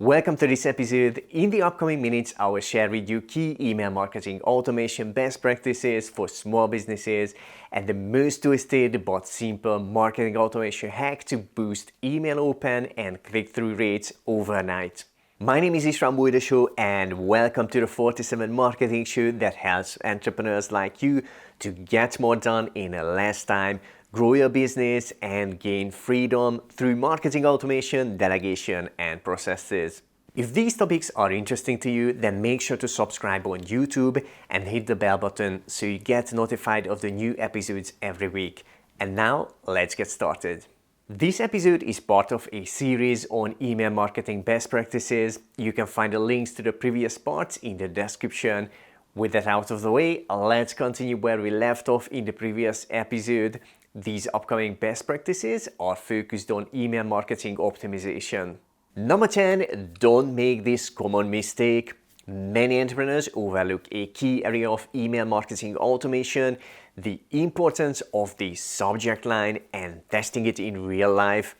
Welcome to this episode. In the upcoming minutes, I will share with you key email marketing automation best practices for small businesses and the most twisted but simple marketing automation hack to boost email open and click-through rates overnight. My name is Isran Buidasho and welcome to the 47 Marketing Show that helps entrepreneurs like you to get more done in less time, grow your business, and gain freedom through marketing automation, delegation, and processes. If these topics are interesting to you, then make sure to subscribe on YouTube and hit the bell button so you get notified of the new episodes every week. And now, let's get started. This episode is part of a series on email marketing best practices. You can find the links to the previous parts in the description. With that out of the way, let's continue where we left off in the previous episode. These upcoming best practices are focused on email marketing optimization. Number 10, don't make this common mistake. Many entrepreneurs overlook a key area of email marketing automation, the importance of the subject line and testing it in real life.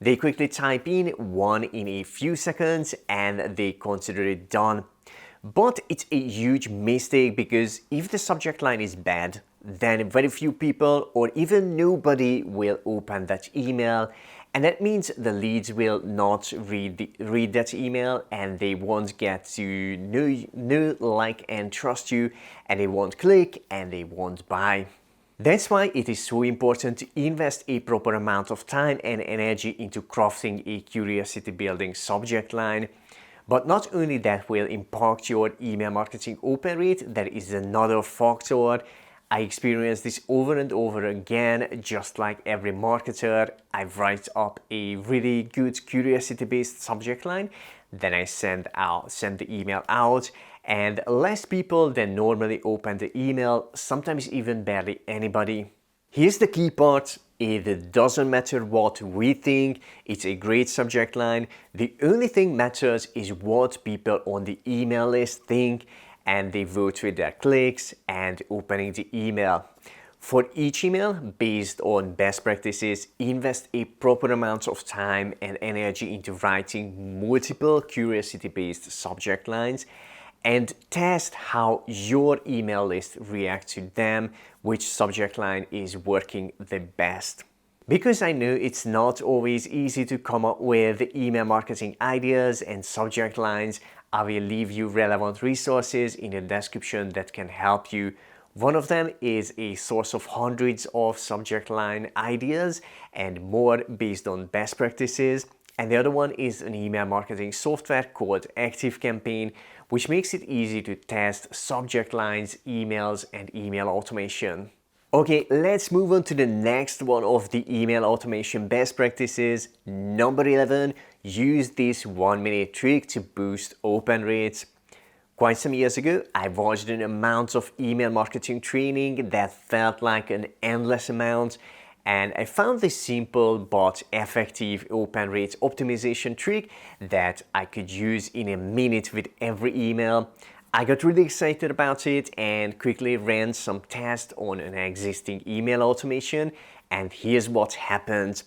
They quickly type in one in a few seconds and they consider it done. But it's a huge mistake because if the subject line is bad, then very few people or even nobody will open that email, and that means the leads will not read that email and they won't get to know, like and trust you, and they won't click and they won't buy. That's why it is so important to invest a proper amount of time and energy into crafting a curiosity building subject line. But not only that will impact your email marketing open rate, there is another factor. I experience this over and over again. Just like every marketer, I write up a really good curiosity-based subject line, then I send the email out, and less people than normally open the email, sometimes even barely anybody. Here's the key part. It doesn't matter what we think, it's a great subject line. The only thing matters is what people on the email list think, and they vote with their clicks and opening the email. For each email, based on best practices, invest a proper amount of time and energy into writing multiple curiosity-based subject lines and test how your email list reacts to them, which subject line is working the best. Because I know it's not always easy to come up with email marketing ideas and subject lines, I will leave you relevant resources in the description that can help you. One of them is a source of hundreds of subject line ideas and more based on best practices. And the other one is an email marketing software called ActiveCampaign, which makes it easy to test subject lines, emails, and email automation. Okay, let's move on to the next one of the email automation best practices. Number 11, use this 1-minute trick to boost open rates. Quite some years ago, I watched an amount of email marketing training that felt like an endless amount, and I found this simple but effective open rate optimization trick that I could use in a minute with every email. I got really excited about it and quickly ran some tests on an existing email automation, and here's what happened.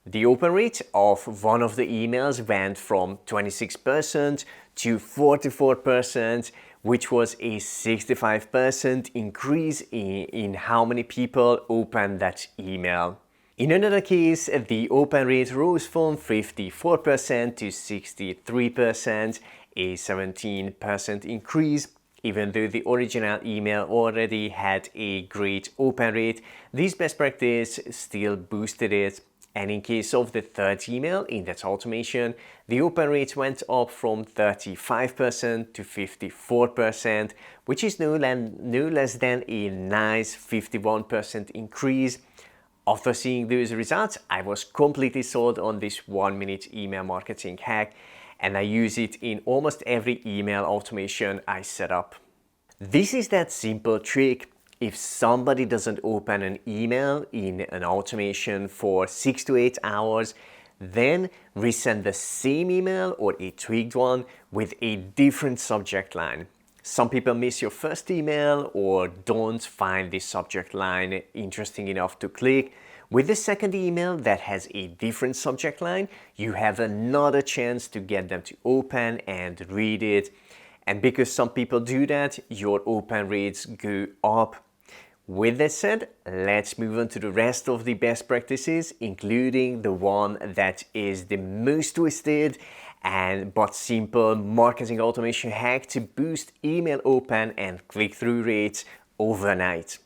The open rate of one of the emails went from 26% to 44%, which was a 65% increase in how many people opened that email. In another case, the open rate rose from 54% to 63%, a 17% increase. Even though the original email already had a great open rate, this best practice still boosted it. And in case of the third email in that automation, the open rate went up from 35% to 54%, which is no less than a nice 51% increase. After seeing those results, I was completely sold on this 1-minute email marketing hack, and I use it in almost every email automation I set up. This is that simple trick. If somebody doesn't open an email in an automation for 6 to 8 hours, then resend the same email or a tweaked one with a different subject line. Some people miss your first email or don't find the subject line interesting enough to click. With the second email that has a different subject line, you have another chance to get them to open and read it. And because some people do that, your open rates go up. With that said, let's move on to the rest of the best practices, including the one that is the most twisted but simple marketing automation hack to boost email open and click-through rates overnight.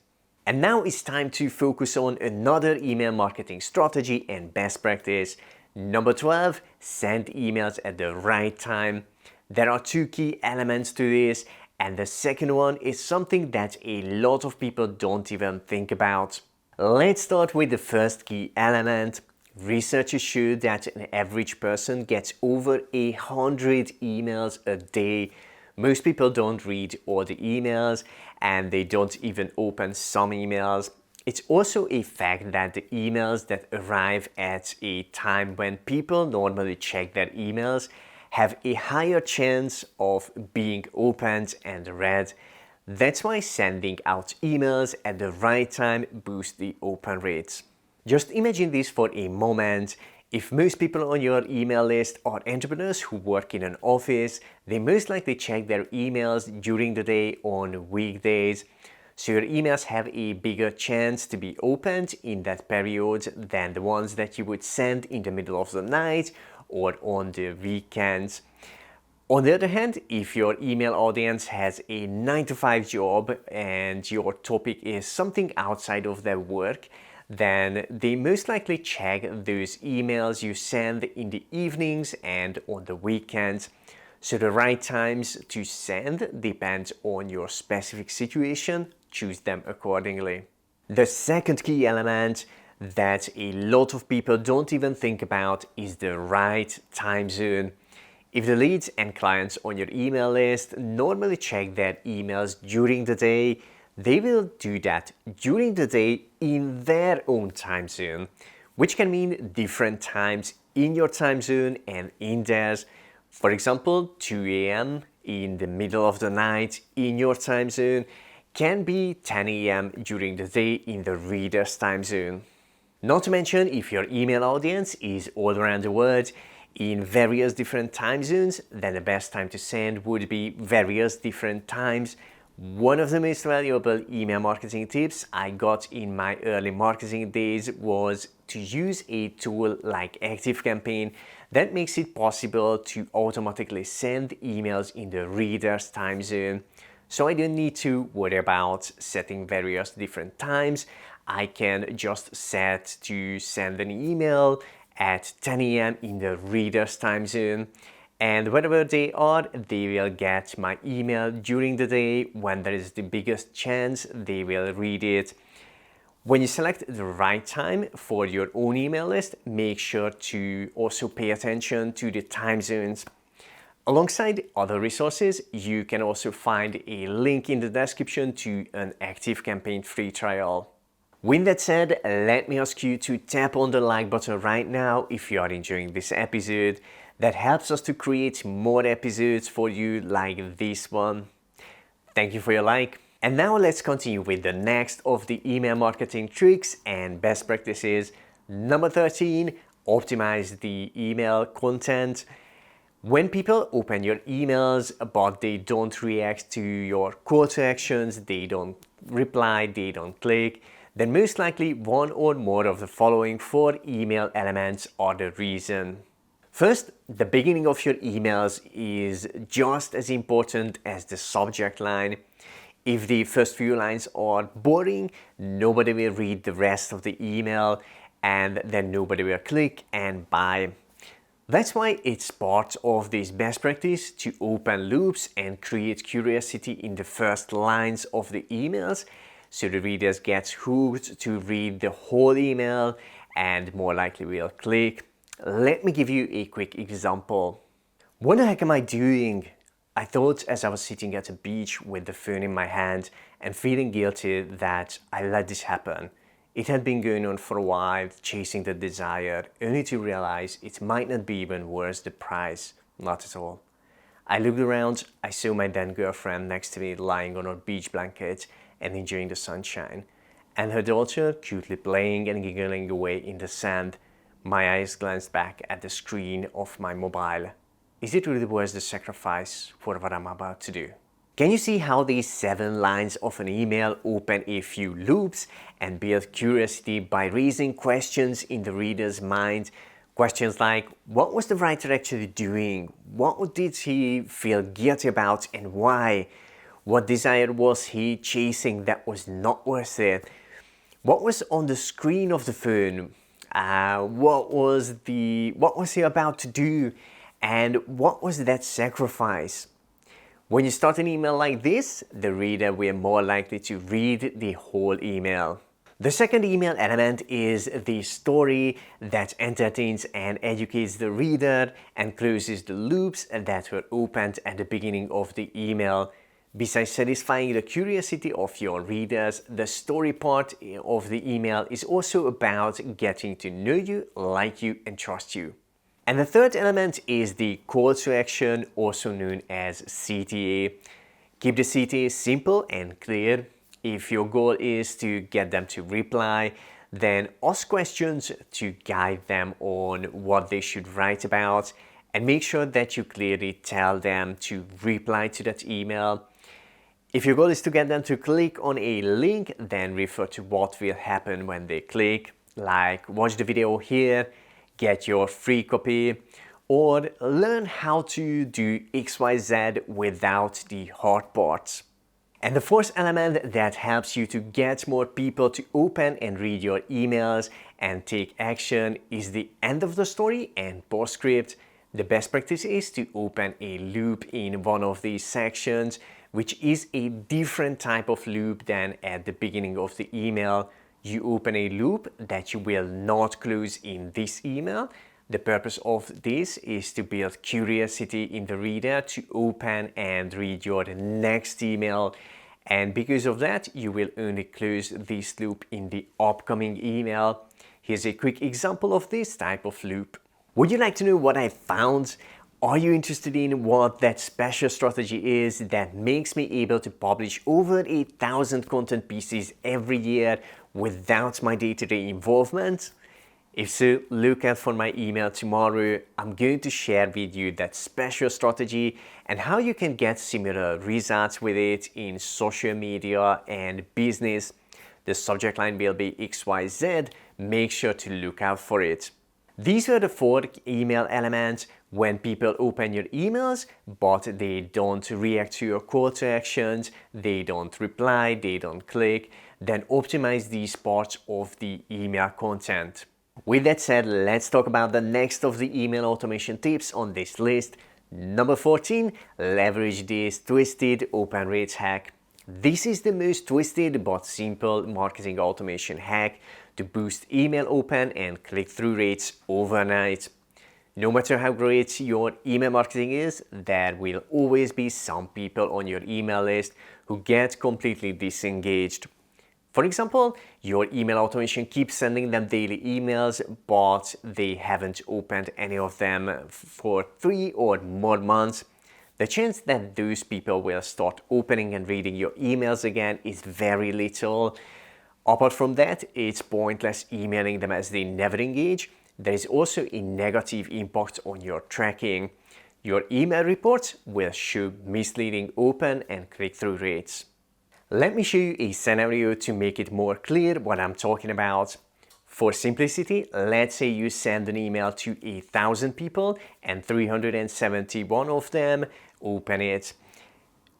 And now it's time to focus on another email marketing strategy and best practice. Number 12, send emails at the right time. There are two key elements to this, and the second one is something that a lot of people don't even think about. Let's start with the first key element. Researchers show that an average person gets over 100 emails a day. Most people don't read all the emails and they don't even open some emails. It's also a fact that the emails that arrive at a time when people normally check their emails have a higher chance of being opened and read. That's why sending out emails at the right time boosts the open rates. Just imagine this for a moment. If most people on your email list are entrepreneurs who work in an office, they most likely check their emails during the day on weekdays. So your emails have a bigger chance to be opened in that period than the ones that you would send in the middle of the night or on the weekends. On the other hand, if your email audience has a 9-to-5 job and your topic is something outside of their work, then they most likely check those emails you send in the evenings and on the weekends. So the right times to send depend on your specific situation. Choose them accordingly. The second key element that a lot of people don't even think about is the right time zone. If the leads and clients on your email list normally check their emails during the day, they will do that during the day in their own time zone, which can mean different times in your time zone and in theirs. For example, 2 a.m. in the middle of the night in your time zone can be 10 a.m. during the day in the reader's time zone. Not to mention, if your email audience is all around the world in various different time zones, then the best time to send would be various different times. One of the most valuable email marketing tips I got in my early marketing days was to use a tool like ActiveCampaign that makes it possible to automatically send emails in the reader's time zone. So I don't need to worry about setting various different times. I can just set to send an email at 10 a.m. in the reader's time zone. And wherever they are, they will get my email during the day when there is the biggest chance they will read it. When you select the right time for your own email list, make sure to also pay attention to the time zones. Alongside other resources, you can also find a link in the description to an ActiveCampaign free trial. With that said, let me ask you to tap on the like button right now if you are enjoying this episode. That helps us to create more episodes for you like this one. Thank you for your like. And now let's continue with the next of the email marketing tricks and best practices. Number 13, optimize the email content. When people open your emails but they don't react to your call to actions, they don't reply, they don't click, then most likely one or more of the following 4 email elements are the reason. First, the beginning of your emails is just as important as the subject line. If the first few lines are boring, nobody will read the rest of the email and then nobody will click and buy. That's why it's part of this best practice to open loops and create curiosity in the first lines of the emails, so the readers get hooked to read the whole email and more likely will click. Let me give you a quick example. What the heck am I doing? I thought as I was sitting at a beach with the phone in my hand and feeling guilty that I let this happen. It had been going on for a while, chasing the desire, only to realize it might not be even worth the price. Not at all. I looked around, I saw my then girlfriend next to me lying on her beach blanket and enjoying the sunshine. and her daughter cutely playing and giggling away in the sand. My eyes glanced back at the screen of my mobile. Is it really worth the sacrifice for what I'm about to do? Can you see how these 7 lines of an email open a few loops and build curiosity by raising questions in the reader's mind? Questions like, what was the writer actually doing? What did he feel guilty about and why? What desire was he chasing that was not worth it? What was on the screen of the phone? What was he about to do? And what was that sacrifice? When you start an email like this, the reader will more likely to read the whole email. The second email element is the story that entertains and educates the reader and closes the loops that were opened at the beginning of the email. Besides satisfying the curiosity of your readers, the story part of the email is also about getting to know you, like you, and trust you. And the third element is the call to action, also known as CTA. Keep the CTA simple and clear. If your goal is to get them to reply, then ask questions to guide them on what they should write about, and make sure that you clearly tell them to reply to that email. If your goal is to get them to click on a link, then refer to what will happen when they click, like watch the video here, get your free copy, or learn how to do XYZ without the hard parts. And the fourth element that helps you to get more people to open and read your emails and take action is the end of the story and postscript. The best practice is to open a loop in one of these sections, which is a different type of loop than at the beginning of the email. You open a loop that you will not close in this email. The purpose of this is to build curiosity in the reader to open and read your next email. And because of that, you will only close this loop in the upcoming email. Here's a quick example of this type of loop. Would you like to know what I found? Are you interested in what that special strategy is that makes me able to publish over 1,000 content pieces every year without my day-to-day involvement? If so, look out for my email tomorrow. I'm going to share with you that special strategy and how you can get similar results with it in social media and business. The subject line will be XYZ. Make sure to look out for it. These were the 4 email elements. When people open your emails, but they don't react to your call to actions, they don't reply, they don't click, then optimize these parts of the email content. With that said, let's talk about the next of the email automation tips on this list. Number 14, leverage this twisted open rates hack. This is the most twisted but simple marketing automation hack to boost email open and click-through rates overnight. No matter how great your email marketing is, there will always be some people on your email list who get completely disengaged. For example, your email automation keeps sending them daily emails, but they haven't opened any of them for 3 or more months. The chance that those people will start opening and reading your emails again is very little. Apart from that, it's pointless emailing them as they never engage. There is also a negative impact on your tracking. Your email reports will show misleading open and click-through rates. Let me show you a scenario to make it more clear what I'm talking about. For simplicity, let's say you send an email to 1,000 people and 371 of them open it,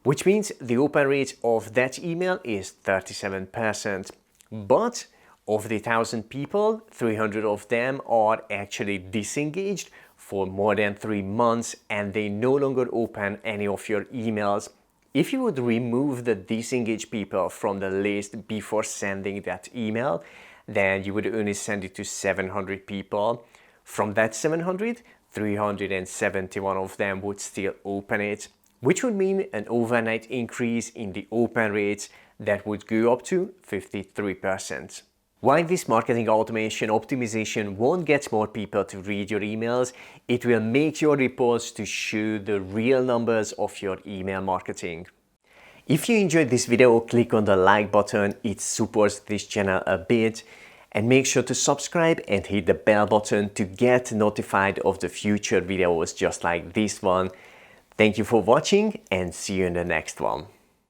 which means the open rate of that email is 37%. But of the 1,000 people, 300 of them are actually disengaged for more than 3 months and they no longer open any of your emails. If you would remove the disengaged people from the list before sending that email, then you would only send it to 700 people. From that 700, 371 of them would still open it, which would mean an overnight increase in the open rates that would go up to 53%. While this marketing automation optimization won't get more people to read your emails, it will make your reports to show the real numbers of your email marketing. If you enjoyed this video, click on the like button, it supports this channel a bit. And make sure to subscribe and hit the bell button to get notified of the future videos just like this one. Thank you for watching and see you in the next one.